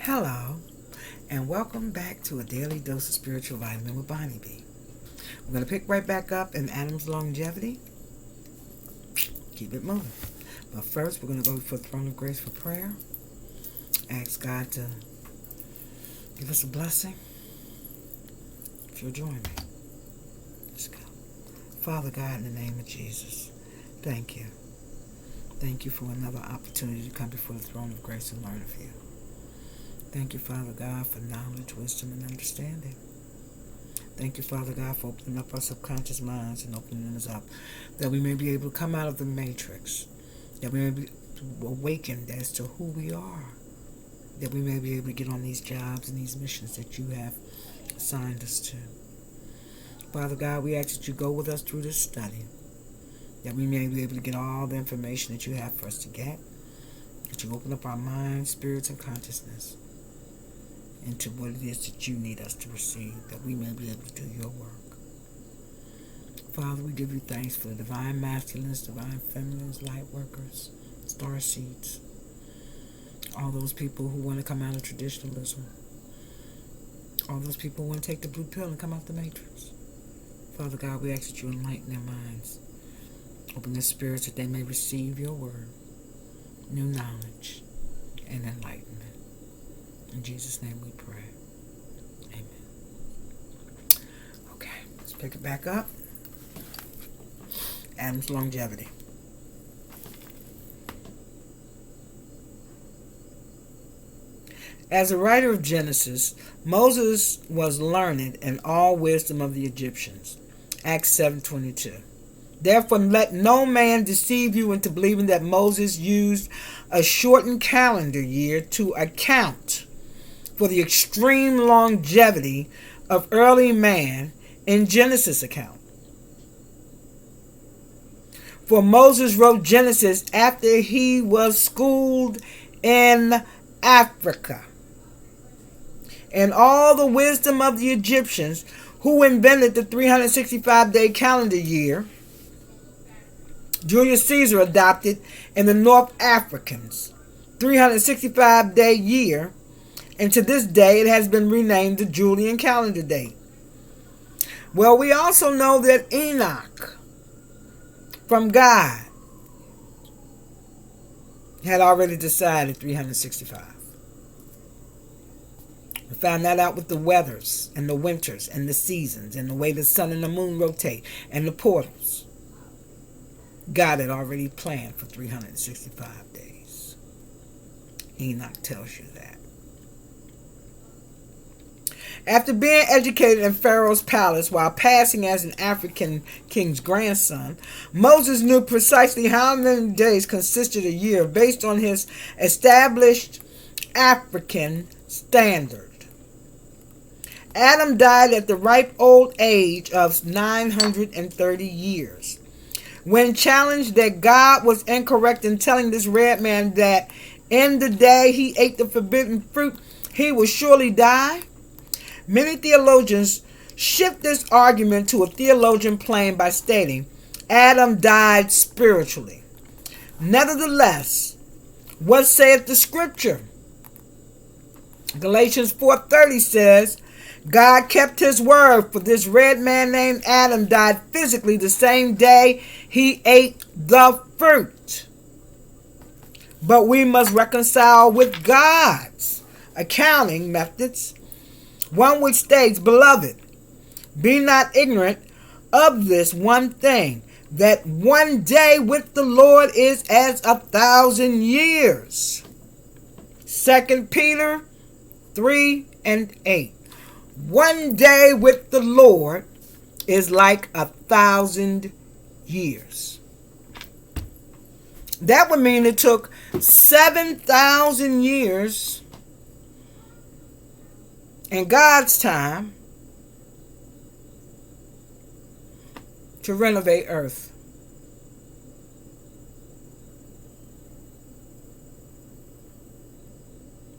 Hello, and welcome back to a daily dose of spiritual vitamin with Bonnie B. We're going to pick right back up in Adam's longevity. Keep it moving. But first, we're going to go before the throne of grace for prayer. Ask God to give us a blessing. If you'll join me, let's go. Father God, in the name of Jesus, thank you. Thank you for another opportunity to come before the throne of grace and learn of you. Thank you, Father God, for knowledge, wisdom, and understanding. Thank you, Father God, for opening up our subconscious minds and opening us up, that we may be able to come out of the matrix, that we may be awakened as to who we are, that we may be able to get on these jobs and these missions that you have assigned us to. Father God, we ask that you go with us through this study, that we may be able to get all the information that you have for us to get, that you open up our minds, spirits, and consciousness into what it is that you need us to receive, that we may be able to do your work. Father, we give you thanks for the divine masculines, divine feminines, light workers, star seeds, all those people who want to come out of traditionalism, all those people who want to take the blue pill and come out the matrix. Father God, we ask that you enlighten their minds, open their spirits that they may receive your word, new knowledge, and enlightenment. In Jesus' name we pray. Amen. Okay, let's pick it back up. Adam's longevity. As a writer of Genesis, Moses was learned in all wisdom of the Egyptians. Acts 7:22. Therefore let no man deceive you into believing that Moses used a shortened calendar year to account for the extreme longevity of early man in Genesis account. For Moses wrote Genesis after he was schooled in Africa. And all the wisdom of the Egyptians who invented the 365-day calendar year, Julius Caesar adopted in the North Africans' 365-day year, and to this day it has been renamed the Julian calendar date. Well, we also know that Enoch from God had already decided 365. We found that out with the weathers and the winters and the seasons and the way the sun and the moon rotate and the portals. God had already planned for 365 days. Enoch tells you that. After being educated in Pharaoh's palace while passing as an African king's grandson, Moses knew precisely how many days consisted a year based on his established African standard. Adam died at the ripe old age of 930 years. When challenged that God was incorrect in telling this red man that in the day he ate the forbidden fruit, he would surely die, many theologians shift this argument to a theologian plane by stating Adam died spiritually. Nevertheless, what saith the scripture? Galatians 4:30 says, God kept his word, for this red man named Adam died physically the same day he ate the fruit. But we must reconcile with God's accounting methods, one which states, Beloved, be not ignorant of this one thing, that one day with the Lord is as 1,000 years. 2 Peter 3:8. One day with the Lord is like 1,000 years. That would mean it took 7,000 years in God's time to renovate earth.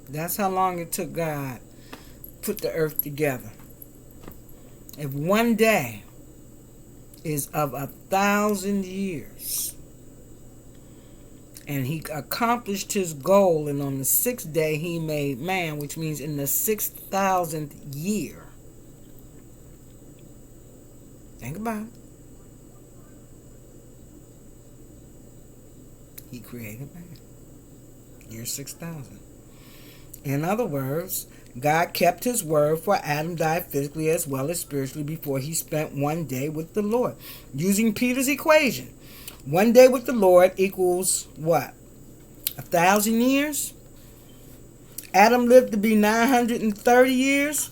That's how long it took God to put the earth together. If one day is of 1,000 years, And he accomplished his goal, and on the sixth day he made man, which means in the 6,000th year. Think about it. He created man. Year 6,000. In other words, God kept his word, for Adam died physically as well as spiritually before he spent one day with the Lord. Using Peter's equation, one day with the Lord equals what? 1,000 years? Adam lived to be 930 years,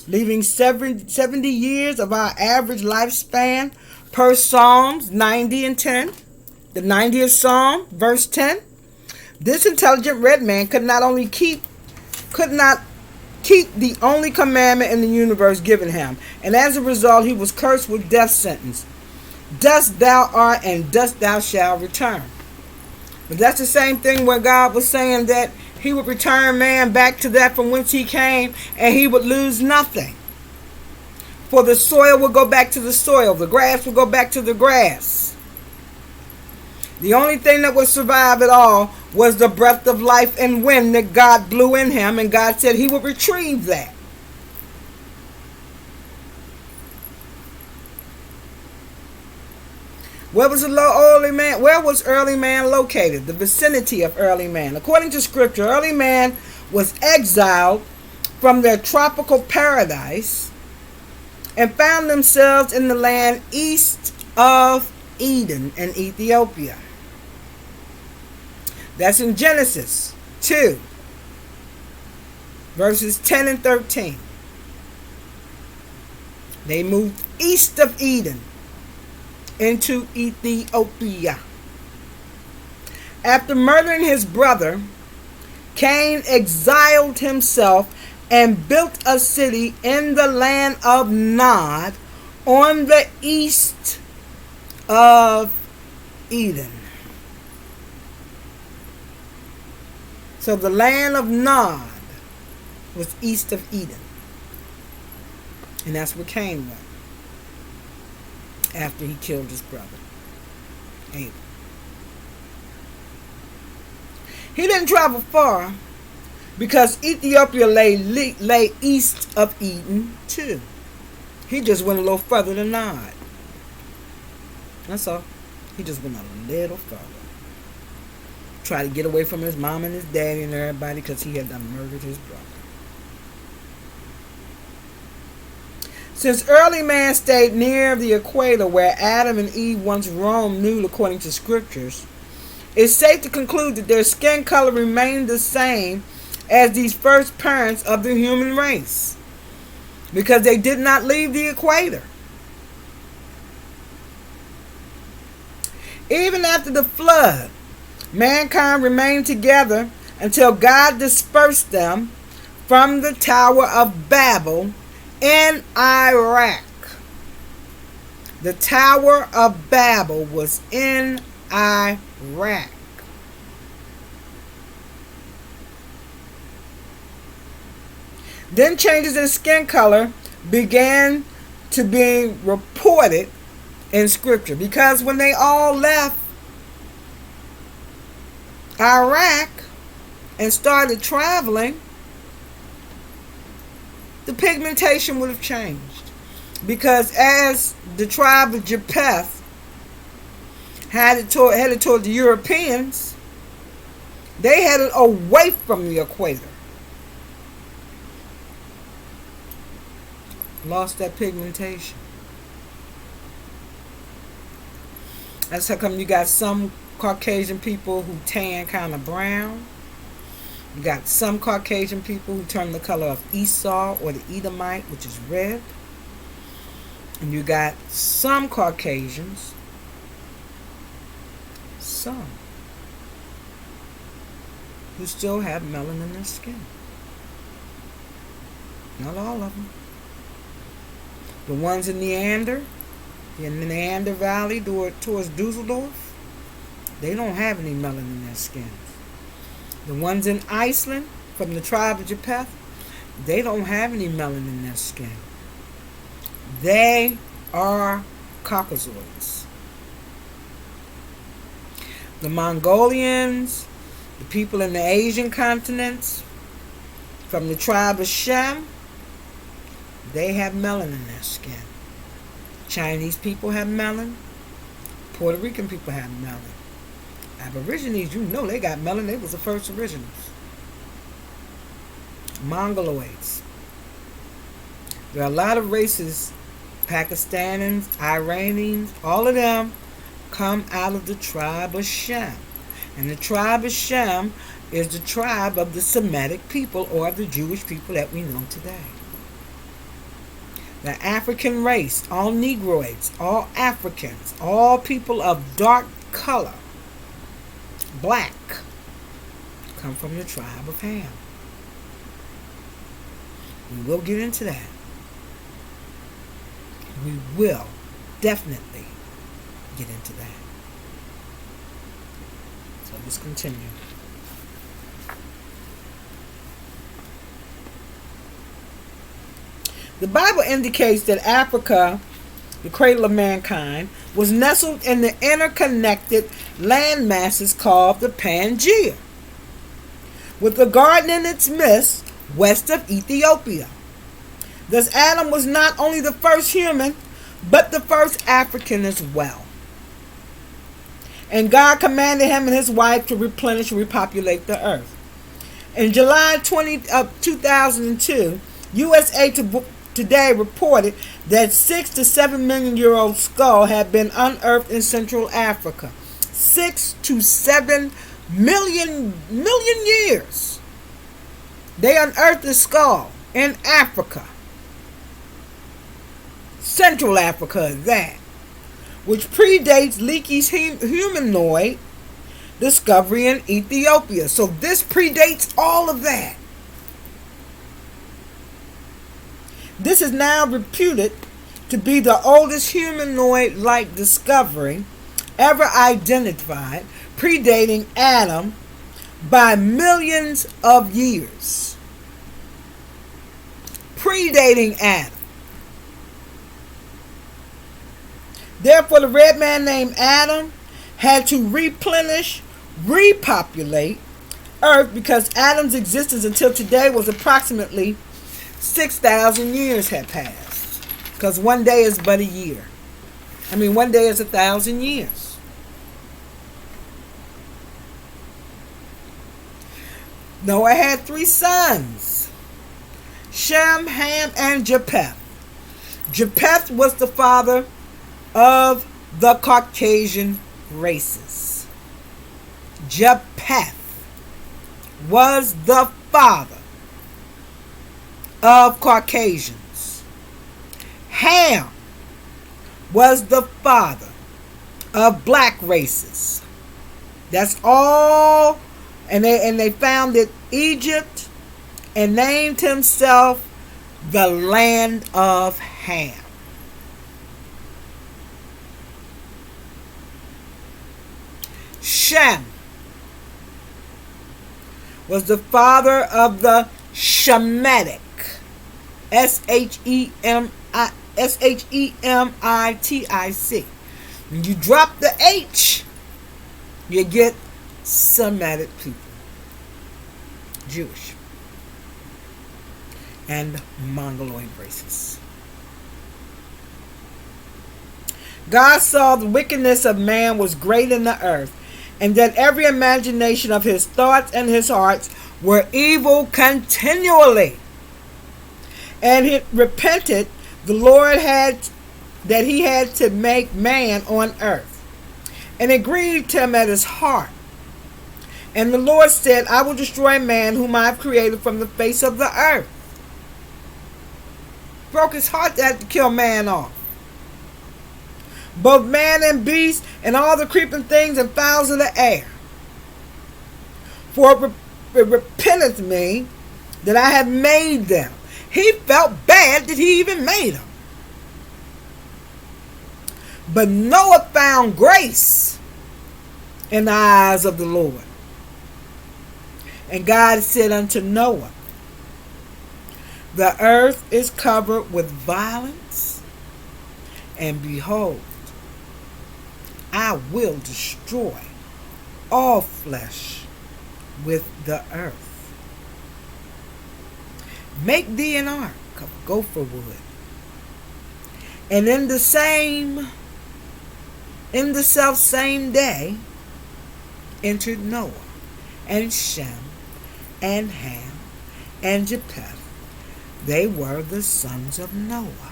leaving 70 years of our average lifespan per Psalms 90 and 10. The 90th Psalm, verse 10. This intelligent red man could not keep the only commandment in the universe given him, and as a result he was cursed with death sentence. Dust thou art, and dust thou shalt return. But that's the same thing where God was saying that he would return man back to that from whence he came, and he would lose nothing. For the soil will go back to the soil, the grass will go back to the grass. The only thing that would survive it all was the breath of life and wind that God blew in him, and God said he would retrieve that. Where was early man located? The vicinity of early man. According to scripture, early man was exiled from their tropical paradise and found themselves in the land east of Eden in Ethiopia. That's in Genesis 2, verses 10 and 13. They moved east of Eden into Ethiopia. After murdering his brother, Cain exiled himself and built a city in the land of Nod on the east of Eden. So the land of Nod was east of Eden. And that's where Cain went after he killed his brother, Abel. He didn't travel far because Ethiopia lay east of Eden too. He just went a little further than Nod. That's all. He just went a little further. Tried to get away from his mom and his daddy and everybody because he had done murdered his brother. Since early man stayed near the equator where Adam and Eve once roamed nude according to scriptures, it's safe to conclude that their skin color remained the same as these first parents of the human race because they did not leave the equator. Even after the flood, mankind remained together until God dispersed them from the Tower of Babel in Iraq. The Tower of Babel was in Iraq. Then changes in skin color began to be reported in scripture because when they all left Iraq and started traveling, the pigmentation would have changed because as the tribe of Japheth headed toward the Europeans, they headed away from the equator. Lost that pigmentation. That's how come you got some Caucasian people who tan kind of brown. You got some Caucasian people who turn the color of Esau or the Edomite, which is red. And you got some Caucasians, who still have melanin in their skin. Not all of them. The ones in the Neander Valley towards Dusseldorf, they don't have any melanin in their skins. The ones in Iceland, from the tribe of Japheth, they don't have any melanin in their skin. They are Caucasoids. the Mongolians, the people in the Asian continents, from the tribe of Shem, they have melanin in their skin. Chinese people have melanin. Puerto Rican people have melanin. Aborigines, you know they got melanin. They was the first originals. Mongoloids. There are a lot of races, Pakistanis, Iranians, all of them come out of the tribe of Shem. And the tribe of Shem is the tribe of the Semitic people, or the Jewish people that we know today. The African race, all Negroids, all Africans, all people of dark color, black, come from the tribe of Ham. We will get into that. We will definitely get into that. So let's continue. The Bible indicates that Africa, the cradle of mankind, was nestled in the interconnected land masses called the Pangea, with the garden in its midst west of Ethiopia. Thus Adam was not only the first human, but the first African as well. And God commanded him and his wife to replenish and repopulate the earth. In July 2002, USA Today reported that 6 to 7 million year old skull had been unearthed in Central Africa. 6 to 7 million years. They unearthed the skull in Africa. Central Africa is that, which predates Leakey's humanoid discovery in Ethiopia. So this predates all of that. This is now reputed to be the oldest humanoid-like discovery ever identified, predating Adam by millions of years. Predating Adam. Therefore, the red man named Adam had to replenish, repopulate Earth, because Adam's existence until today was approximately 6,000 years had passed. Because one day is but a year. One day is 1,000 years. Noah had 3 sons: Shem, Ham, and Japheth. Japheth was the father of the Caucasian races. Japheth was the father of Caucasians. Ham was the father of black races. That's all. And they founded Egypt and named himself the land of Ham. Shem was the father of the Shemitic. Shemitic. When you drop the H, you get Semitic people. Jewish. And Mongoloid races. God saw the wickedness of man was great in the earth, and that every imagination of his thoughts and his hearts were evil continually. And he repented the Lord that he had to make man on earth. And it grieved him at his heart. And the Lord said, I will destroy man whom I have created from the face of the earth. Broke his heart to have to kill man off. Both man and beast and all the creeping things and fowls of the air. For it repenteth me that I have made them. He felt bad that he even made them. But Noah found grace in the eyes of the Lord. And God said unto Noah, the earth is covered with violence, and behold, I will destroy all flesh with the earth. Make thee an ark of gopher wood. And in the self same day entered Noah and Shem and Ham and Japheth. They were the sons of Noah.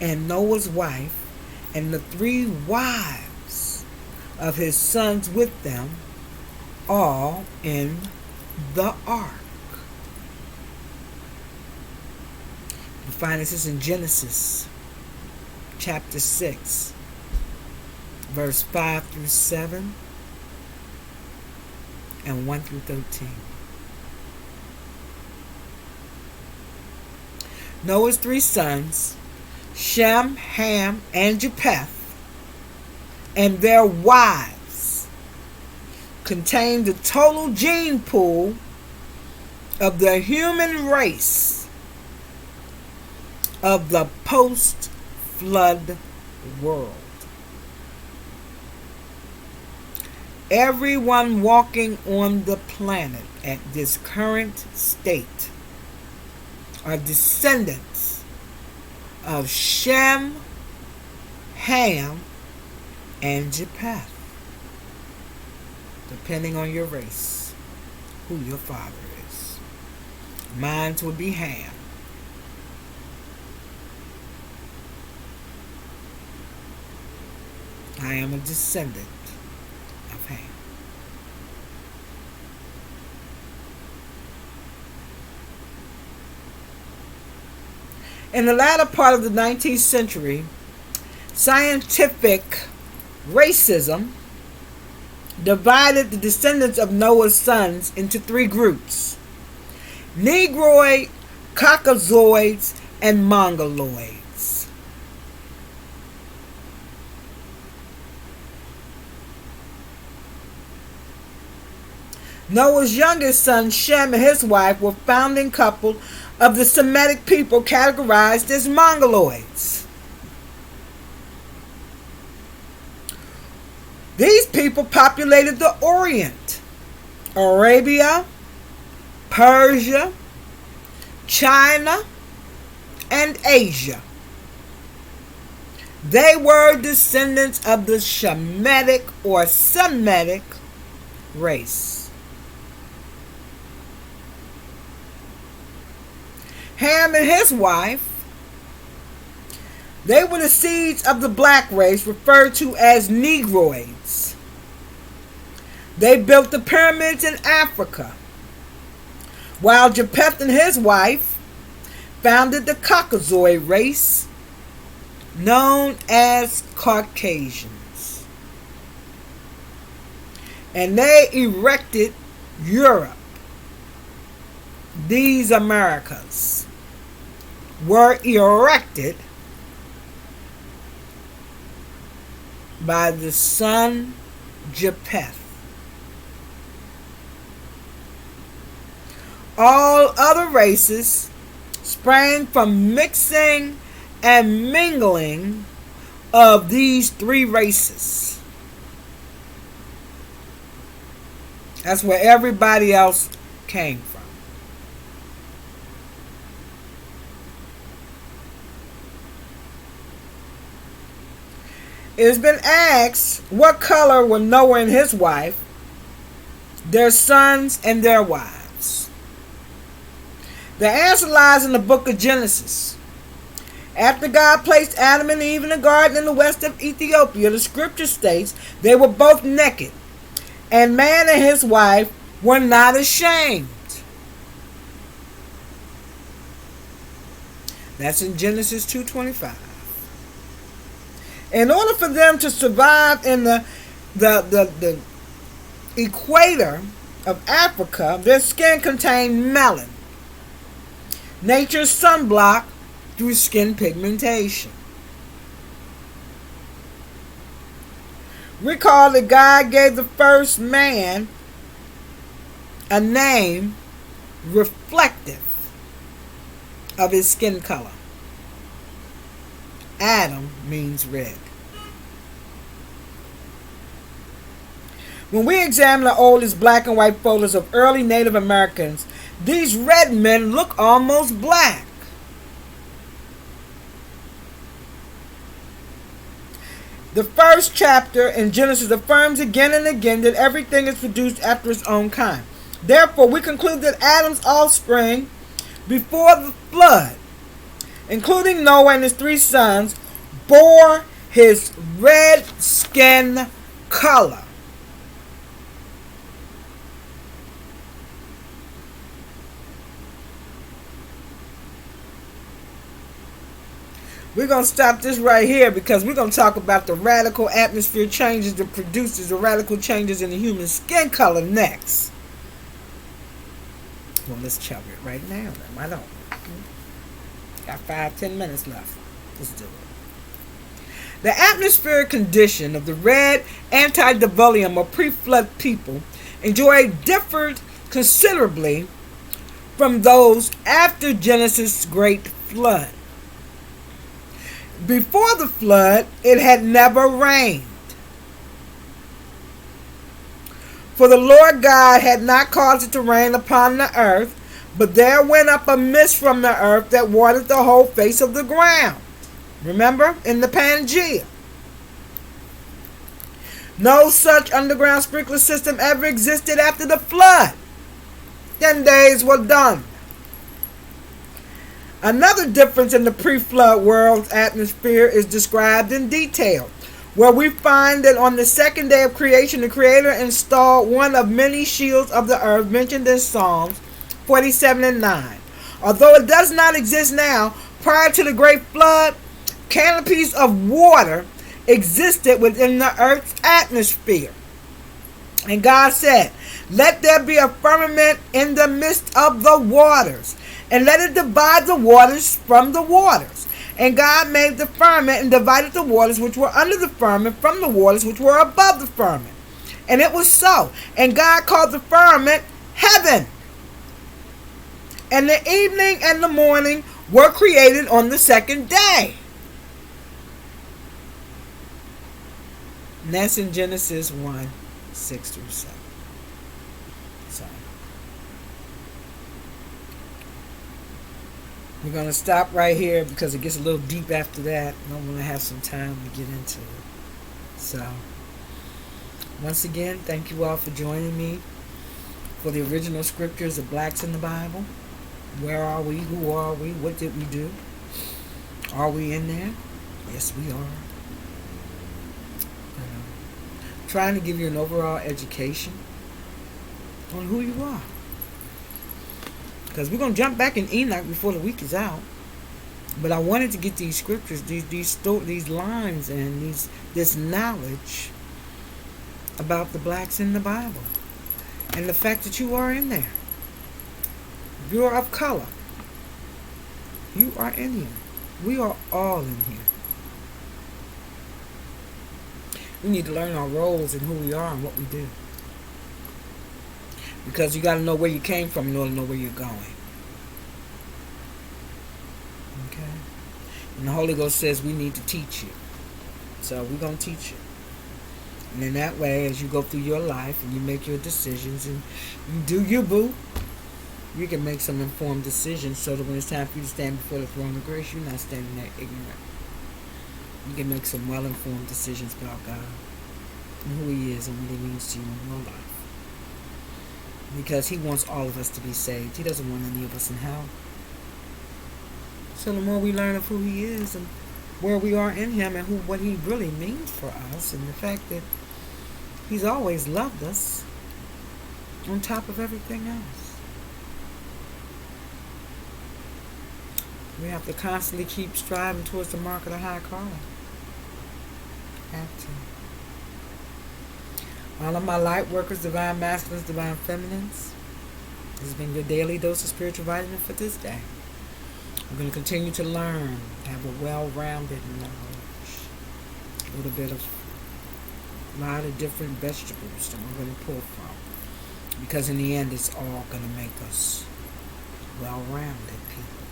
And Noah's wife and the 3 wives of his sons with them, all in the ark. You find this in Genesis chapter 6, verse 5 through 7 and 1 through 13. Noah's 3 sons, Shem, Ham, and Japheth, and their wives, contain the total gene pool of the human race of the post-flood world. Everyone walking on the planet at this current state are descendants of Shem, Ham, and Japheth, depending on your race, who your father is. Mine would be Ham. I am a descendant of Ham. In the latter part of the 19th century, scientific racism divided the descendants of Noah's sons into 3 groups: Negroid, Caucasoids, and Mongoloids. Noah's youngest son, Shem, and his wife were founding couple of the Semitic people categorized as Mongoloids. These people populated the Orient, Arabia, Persia, China, and Asia. They were descendants of the Shemitic or Semitic race. Ham and his wife, they were the seeds of the black race referred to as Negroids. They built the pyramids in Africa, while Japheth and his wife founded the Caucasoid race known as Caucasians. And they erected Europe. These Americas were erected by the son Japheth. All other races sprang from mixing and mingling of these 3 races. That's where everybody else came from. It has been asked, what color were Noah and his wife, their sons, and their wives? The answer lies in the book of Genesis. After God placed Adam and Eve in the garden in the west of Ethiopia, the scripture states they were both naked, and man and his wife were not ashamed. That's in Genesis 2:25. In order for them to survive in the equator of Africa, their skin contained melanin, nature's sunblock through skin pigmentation. Recall that God gave the first man a name reflective of his skin color. Adam means red. When we examine the oldest black and white photos of early Native Americans, these red men look almost black. The first chapter in Genesis affirms again and again that everything is produced after its own kind. Therefore, we conclude that Adam's offspring before the flood, including Noah and his 3 sons, bore his red skin color. We're going to stop this right here because we're going to talk about the radical atmosphere changes that produces the radical changes in the human skin color next. Well, let's chug it right now. Why don't? Got 5-10 minutes left. Let's do it. The atmospheric condition of the red antediluvian or pre-flood people differed considerably from those after Genesis' great flood. Before the flood, it had never rained. For the Lord God had not caused it to rain upon the earth, but there went up a mist from the earth that watered the whole face of the ground. Remember, in the Pangea. No such underground sprinkler system ever existed after the flood. 10 days were done. Another difference in the pre-flood world's atmosphere is described in detail, where we find that on the second day of creation, the Creator installed one of many shields of the earth mentioned in Psalms 47 and 9. Although it does not exist now, prior to the great flood, canopies of water existed within the earth's atmosphere. And God said, "Let there be a firmament in the midst of the waters, and let it divide the waters from the waters. And God made the firmament and divided the waters which were under the firmament from the waters which were above the firmament. And it was so. And God called the firmament heaven. And the evening and the morning were created on the second day." And that's in Genesis 1, 6 through 7. So we're going to stop right here because it gets a little deep after that. And I'm going to have some time to get into it. So, once again, thank you all for joining me for the original scriptures of blacks in the Bible. Where are we? Who are we? What did we do? Are we in there? Yes, we are. Trying to give you an overall education on who you are. Because we're going to jump back in Enoch before the week is out. But I wanted to get these scriptures, these lines and this knowledge about the blacks in the Bible. And the fact that you are in there. You are of color. You are in here. We are all in here. We need to learn our roles and who we are and what we do. Because you got to know where you came from in order to know where you're going. Okay? And the Holy Ghost says we need to teach you. So we're going to teach you. And in that way, as you go through your life and you make your decisions and you do your boo, you can make some informed decisions so that when it's time for you to stand before the throne of grace, you're not standing there ignorant. You can make some well-informed decisions about God and who He is and what He means to you in your life. Because He wants all of us to be saved. He doesn't want any of us in hell. So the more we learn of who He is and where we are in Him and what He really means for us and the fact that He's always loved us on top of everything else. We have to constantly keep striving towards the mark of the high calling. Have to. All of my light workers, divine masculines, divine feminines, this has been your daily dose of spiritual vitamin for this day. We're going to continue to learn, have a well-rounded knowledge. A little bit of a lot of different vegetables that we're going to pull from. Because in the end, it's all going to make us well-rounded people.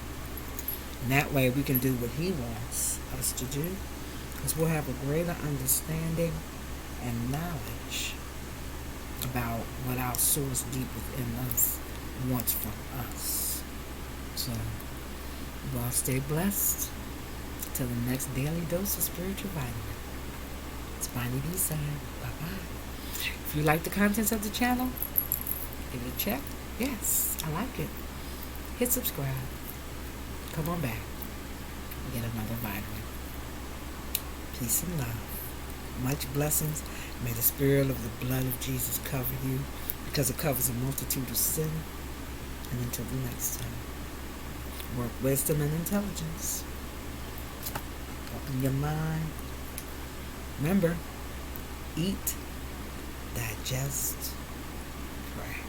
And that way we can do what He wants us to do. Because we'll have a greater understanding and knowledge about what our source deep within us wants from us. So, you all stay blessed. Till the next daily dose of spiritual vitamin. It's Bonnie B-Side. Bye-bye. If you like the contents of the channel, give it a check. Yes, I like it. Hit subscribe. Come on back. Get another vitamin. Peace and love. Much blessings. May the spirit of the blood of Jesus cover you, because it covers a multitude of sin. And until the next time, work wisdom and intelligence. Open your mind. Remember, eat, digest, pray.